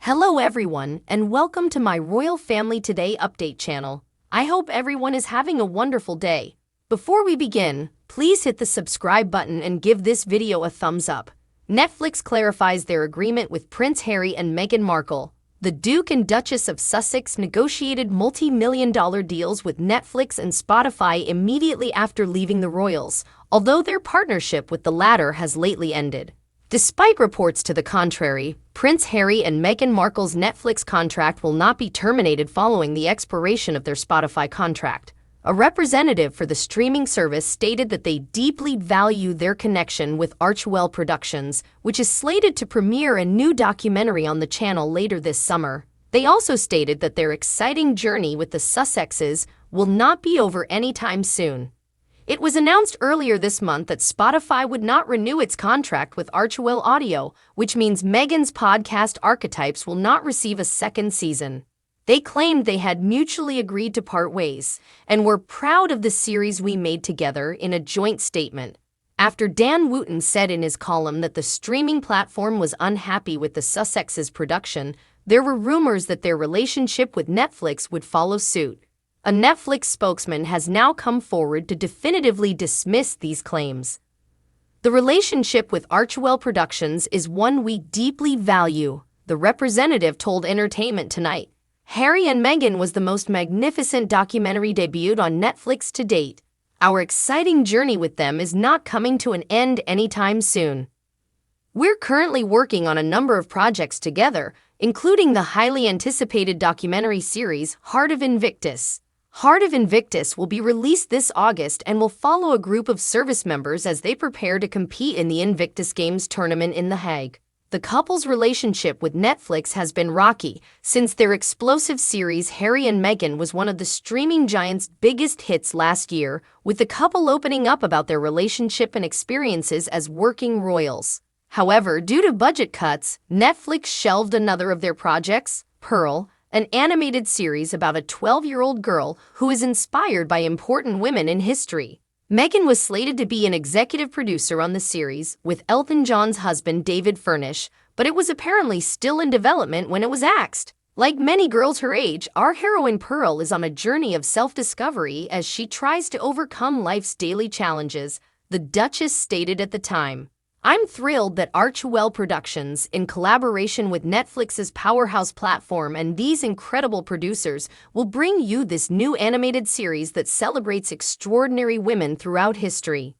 Hello everyone, and welcome to my Royal Family Today update channel. I hope everyone is having a wonderful day. Before we begin, please hit the subscribe button and give this video a thumbs up. Netflix clarifies their agreement with Prince Harry and Meghan Markle. The Duke and Duchess of Sussex negotiated multi-million-dollar deals with Netflix and Spotify immediately after leaving the royals, although their partnership with the latter has lately ended. Despite reports to the contrary, Prince Harry and Meghan Markle's Netflix contract will not be terminated following the expiration of their Spotify contract. A representative for the streaming service stated that they deeply value their connection with Archewell Productions, which is slated to premiere a new documentary on the channel later this summer. They also stated that their exciting journey with the Sussexes will not be over anytime soon. It was announced earlier this month that Spotify would not renew its contract with Archewell Audio, which means Meghan's podcast Archetypes will not receive a second season. They claimed they had mutually agreed to part ways, and were proud of the series we made together in a joint statement. After Dan Wootton said in his column that the streaming platform was unhappy with the Sussexes' production, there were rumors that their relationship with Netflix would follow suit. A Netflix spokesman has now come forward to definitively dismiss these claims. The relationship with Archewell Productions is one we deeply value, the representative told Entertainment Tonight. Harry and Meghan was the most magnificent documentary debuted on Netflix to date. Our exciting journey with them is not coming to an end anytime soon. We're currently working on a number of projects together, including the highly anticipated documentary series Heart of Invictus. Heart of Invictus will be released this August and will follow a group of service members as they prepare to compete in the Invictus Games tournament in The Hague. The couple's relationship with Netflix has been rocky since their explosive series Harry and Meghan was one of the streaming giant's biggest hits last year, with the couple opening up about their relationship and experiences as working royals. However, due to budget cuts, Netflix shelved another of their projects, Pearl, an animated series about a 12-year-old girl who is inspired by important women in history. Meghan was slated to be an executive producer on the series with Elton John's husband David Furnish, but it was apparently still in development when it was axed. Like many girls her age, our heroine Pearl is on a journey of self-discovery as she tries to overcome life's daily challenges, the Duchess stated at the time. I'm thrilled that Archewell Productions, in collaboration with Netflix's powerhouse platform and these incredible producers, will bring you this new animated series that celebrates extraordinary women throughout history.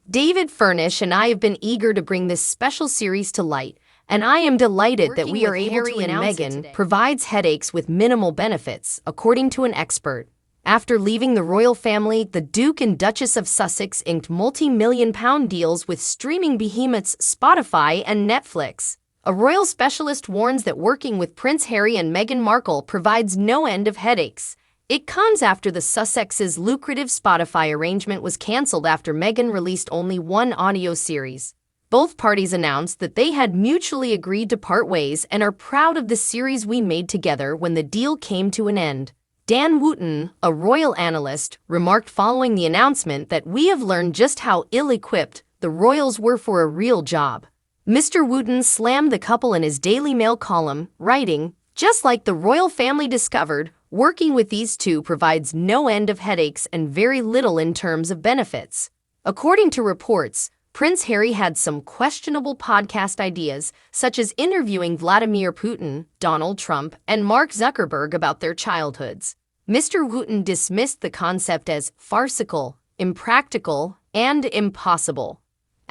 David Furnish and I have been eager to bring this special series to light, and I am delighted that we are able to announce it today. Provides headaches with minimal benefits, according to an expert. After leaving the royal family, the Duke and Duchess of Sussex inked multi-million-pound deals with streaming behemoths Spotify and Netflix. A royal specialist warns that working with Prince Harry and Meghan Markle provides no end of headaches. It comes after the Sussexes' lucrative Spotify arrangement was cancelled after Meghan released only one audio series. Both parties announced that they had mutually agreed to part ways and are proud of the series we made together when the deal came to an end. Dan Wootton, a royal analyst, remarked following the announcement that we have learned just how ill-equipped the royals were for a real job. Mr. Wootton slammed the couple in his Daily Mail column, writing, "Just like the royal family discovered, working with these two provides no end of headaches and very little in terms of benefits." According to reports, Prince Harry had some questionable podcast ideas, such as interviewing Vladimir Putin, Donald Trump, and Mark Zuckerberg about their childhoods. Mr. Wootton dismissed the concept as farcical, impractical, and impossible.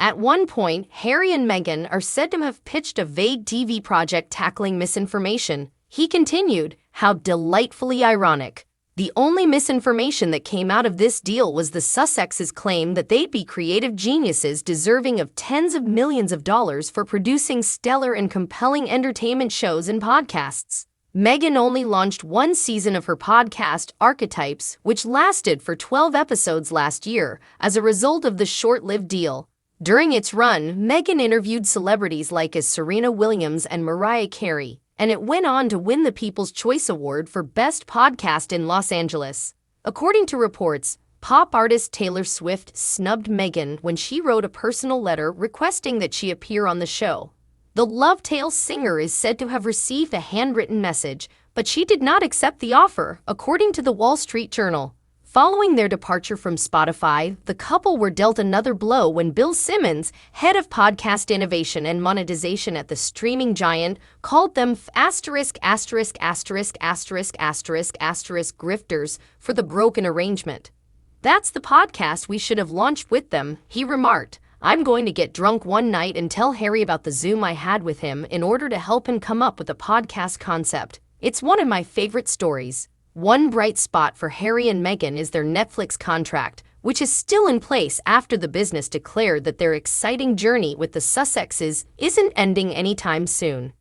At one point, Harry and Meghan are said to have pitched a vague TV project tackling misinformation. He continued, "How delightfully ironic. The only misinformation that came out of this deal was the Sussexes' claim that they'd be creative geniuses deserving of tens of millions of dollars for producing stellar and compelling entertainment shows and podcasts." Meghan only launched one season of her podcast, Archetypes, which lasted for 12 episodes last year, as a result of the short-lived deal. During its run, Meghan interviewed celebrities like Serena Williams and Mariah Carey, and it went on to win the People's Choice Award for Best Podcast in Los Angeles. According to reports, pop artist Taylor Swift snubbed Meghan when she wrote a personal letter requesting that she appear on the show. The Love Tales singer is said to have received a handwritten message, but she did not accept the offer, according to the Wall Street Journal. Following their departure from Spotify, the couple were dealt another blow when Bill Simmons, head of podcast innovation and monetization at the streaming giant, called them grifters for the broken arrangement. "That's the podcast we should have launched with them," he remarked. "I'm going to get drunk one night and tell Harry about the Zoom I had with him in order to help him come up with a podcast concept. It's one of my favorite stories." One bright spot for Harry and Meghan is their Netflix contract, which is still in place after the business declared that their exciting journey with the Sussexes isn't ending anytime soon.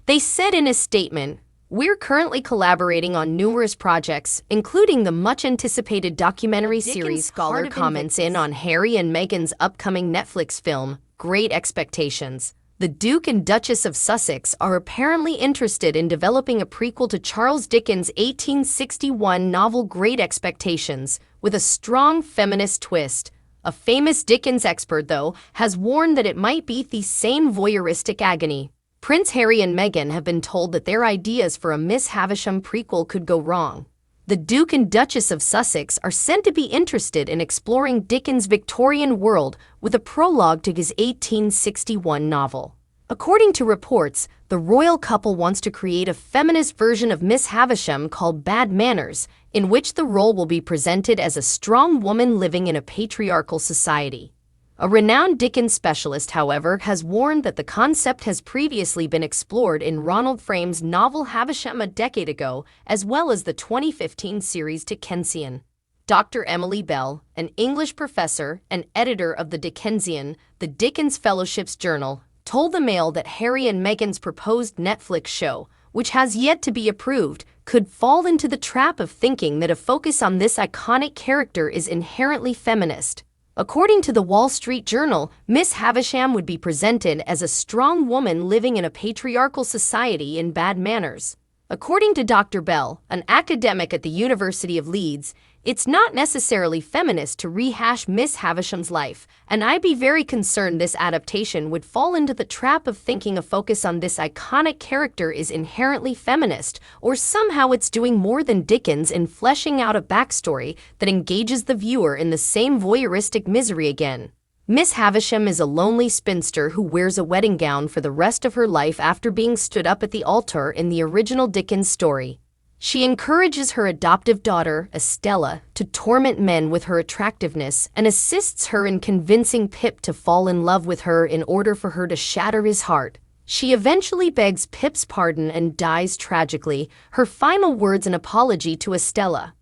They said in a statement, "We're currently collaborating on numerous projects, including the much-anticipated documentary series." Scholar comments in on Harry and Meghan's upcoming Netflix film, Great Expectations. The Duke and Duchess of Sussex are apparently interested in developing a prequel to Charles Dickens' 1861 novel Great Expectations, with a strong feminist twist. A famous Dickens expert, though, has warned that it might be the same voyeuristic agony. Prince Harry and Meghan have been told that their ideas for a Miss Havisham prequel could go wrong. The Duke and Duchess of Sussex are said to be interested in exploring Dickens' Victorian world with a prologue to his 1861 novel. According to reports, the royal couple wants to create a feminist version of Miss Havisham called Bad Manners, in which the role will be presented as a strong woman living in a patriarchal society. A renowned Dickens specialist, however, has warned that the concept has previously been explored in Ronald Frame's novel Havisham a decade ago, as well as the 2015 series Dickensian. Dr. Emily Bell, an English professor and editor of the Dickensian, the Dickens Fellowship's Journal, told the Mail that Harry and Meghan's proposed Netflix show, which has yet to be approved, could fall into the trap of thinking that a focus on this iconic character is inherently feminist. According to the Wall Street Journal, Miss Havisham would be presented as a strong woman living in a patriarchal society in bad manners. According to Dr. Bell, an academic at the University of Leeds, it's not necessarily feminist to rehash Miss Havisham's life, and I'd be very concerned this adaptation would fall into the trap of thinking a focus on this iconic character is inherently feminist, or somehow it's doing more than Dickens in fleshing out a backstory that engages the viewer in the same voyeuristic misery again. Miss Havisham is a lonely spinster who wears a wedding gown for the rest of her life after being stood up at the altar in the original Dickens story. She encourages her adoptive daughter, Estella, to torment men with her attractiveness and assists her in convincing Pip to fall in love with her in order for her to shatter his heart. She eventually begs Pip's pardon and dies tragically, her final words an apology to Estella.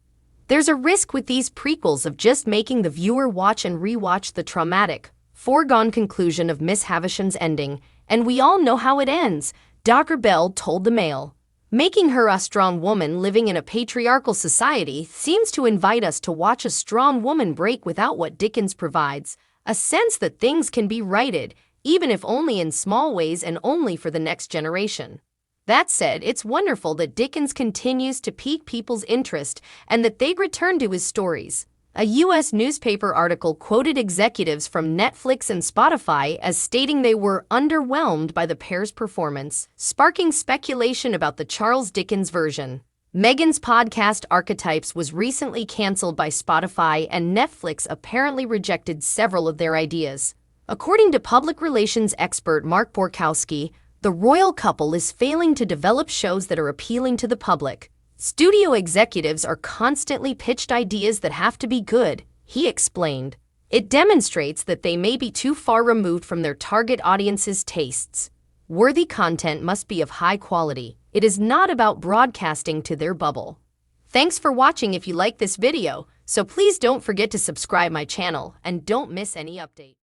There's a risk with these prequels of just making the viewer watch and rewatch the traumatic, foregone conclusion of Miss Havisham's ending, and we all know how it ends, Dr. Bell told the Mail. Making her a strong woman living in a patriarchal society seems to invite us to watch a strong woman break without what Dickens provides, a sense that things can be righted, even if only in small ways and only for the next generation. That said, it's wonderful that Dickens continues to pique people's interest and that they return to his stories. A U.S. newspaper article quoted executives from Netflix and Spotify as stating they were underwhelmed by the pair's performance, sparking speculation about the Charles Dickens version. Meghan's podcast Archetypes was recently canceled by Spotify, and Netflix apparently rejected several of their ideas. According to public relations expert Mark Borkowski, the royal couple is failing to develop shows that are appealing to the public. Studio executives are constantly pitched ideas that have to be good, he explained. It demonstrates that they may be too far removed from their target audience's tastes. Worthy content must be of high quality. It is not about broadcasting to their bubble. Thanks for watching. If you like this video, so please don't forget to subscribe my channel and don't miss any update.